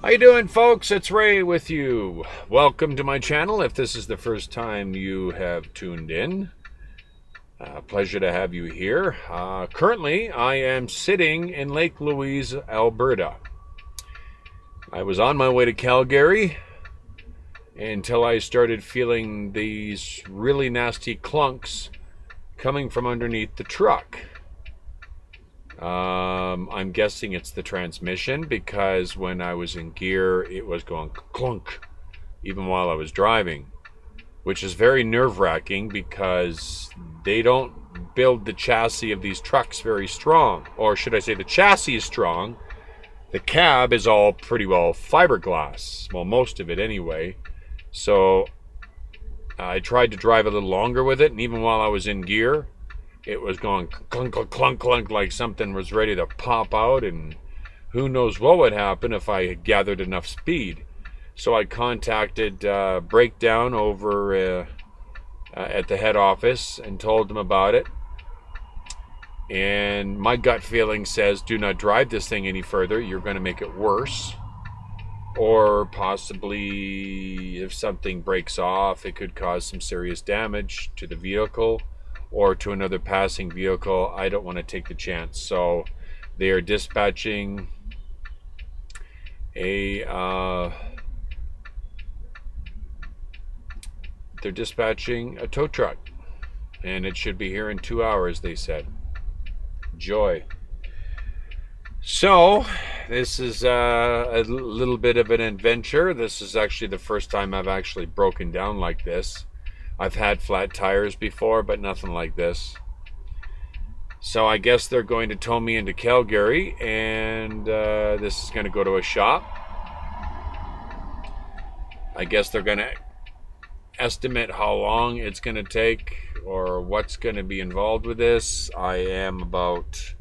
How you doing, folks? It's Ray with you. Welcome to my channel. If this is the first time you have tuned in, pleasure to have you here. Currently, I am sitting in Lake Louise, Alberta. I was on my way to Calgary until I started feeling these really nasty clunks coming from underneath the truck. I'm guessing it's the transmission, because when I was in gear, it was going clunk even while I was driving, which is very nerve-wracking because they don't build the chassis of these trucks very strong. Or should I say the chassis is strong, the cab is all pretty well fiberglass. Well, most of it anyway. So I tried to drive a little longer with it, and even while I was in gear, it was going clunk, clunk, clunk, clunk, like something was ready to pop out, and who knows what would happen if I had gathered enough speed. So I contacted Breakdown over at the head office and told them about it. And my gut feeling says, do not drive this thing any further. You're going to make it worse. Or possibly, if something breaks off, it could cause some serious damage to the vehicle or to another passing vehicle. I don't want to take the chance. So they are dispatching a tow truck, and it should be here in 2 hours, they said. Joy. So this is a little bit of an adventure. This is actually the first time I've actually broken down like this. I've had flat tires before, but nothing like this. So I guess they're going to tow me into Calgary, and this is going to go to a shop. I guess they're going to estimate how long it's going to take or what's going to be involved with this. I am about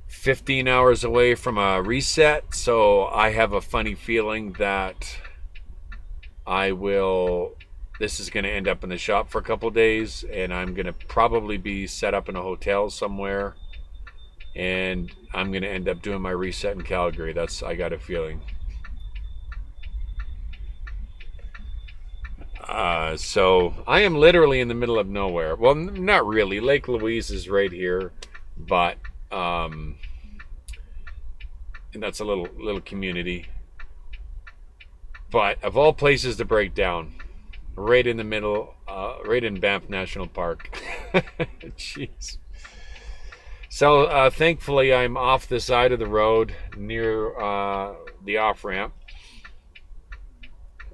15 hours away from a reset, so I have a funny feeling that this is going to end up in the shop for a couple days, and I'm going to probably be set up in a hotel somewhere, and I'm going to end up doing my reset in Calgary. I got a feeling. So I am literally in the middle of nowhere. Well, not really. Lake Louise is right here, but and that's a little community. But of all places to break down, right in the middle, right in Banff National Park. Jeez. So thankfully, I'm off the side of the road near the off-ramp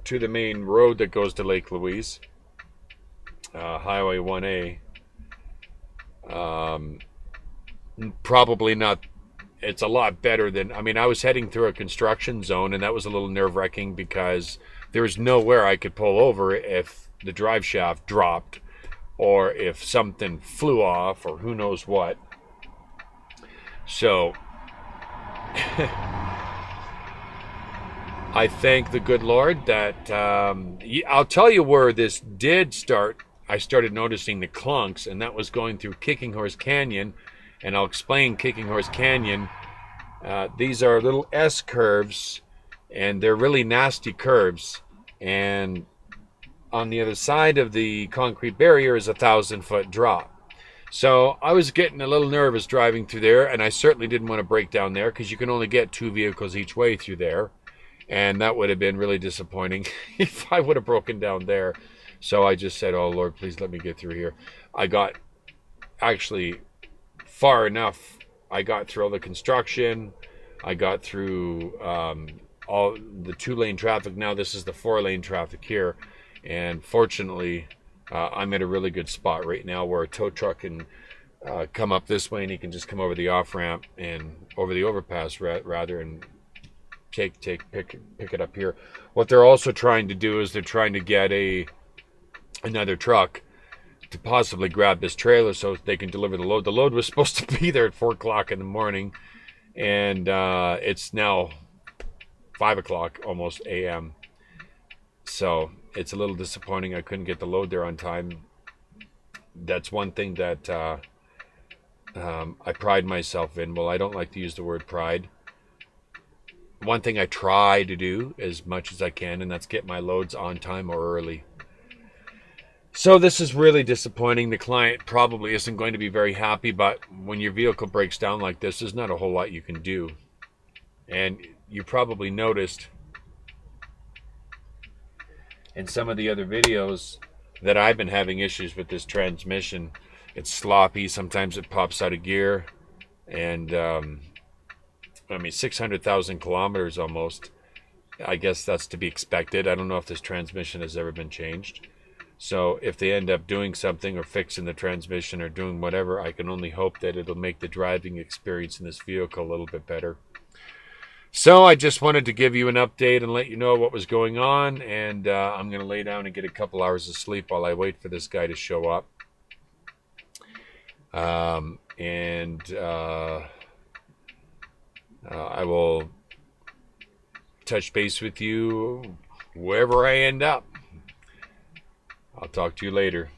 to the main road that goes to Lake Louise, Highway 1A. Probably not. It's a lot better than, I was heading through a construction zone, and that was a little nerve-wracking because there was nowhere I could pull over if the drive shaft dropped or if something flew off or who knows what. So I thank the good Lord that I'll tell you where this did start. I started noticing the clunks, and that was going through Kicking Horse Canyon. And I'll explain Kicking Horse Canyon. These are little S curves, and they're really nasty curves. And on the other side of the concrete barrier is a 1,000-foot drop. So I was getting a little nervous driving through there, and I certainly didn't want to break down there because you can only get 2 vehicles each way through there. And that would have been really disappointing if I would have broken down there. So I just said, oh, Lord, please let me get through here. I got actually far enough. I got through all the construction. I got through all the 2-lane traffic. Now this is the 4-lane traffic here. And fortunately, I'm at a really good spot right now where a tow truck can come up this way, and he can just come over the off-ramp and over the overpass rather, and pick it up here. What they're also trying to do is they're trying to get another truck to possibly grab this trailer so they can deliver the load. The load was supposed to be there at 4 o'clock in the morning, and it's now 5 o'clock almost a.m. So it's a little disappointing I couldn't get the load there on time. That's one thing that I pride myself in. Well, I don't like to use the word pride, one thing I try to do as much as I can, and that's get my loads on time or early. So this is really disappointing. The client probably isn't going to be very happy, but when your vehicle breaks down like this, there's not a whole lot you can do. And you probably noticed in some of the other videos that I've been having issues with this transmission. It's sloppy. Sometimes it pops out of gear. And, 600,000 kilometers almost. I guess that's to be expected. I don't know if this transmission has ever been changed. So if they end up doing something or fixing the transmission or doing whatever, I can only hope that it'll make the driving experience in this vehicle a little bit better. So I just wanted to give you an update and let you know what was going on. And I'm going to lay down and get a couple hours of sleep while I wait for this guy to show up. I will touch base with you wherever I end up. I'll talk to you later.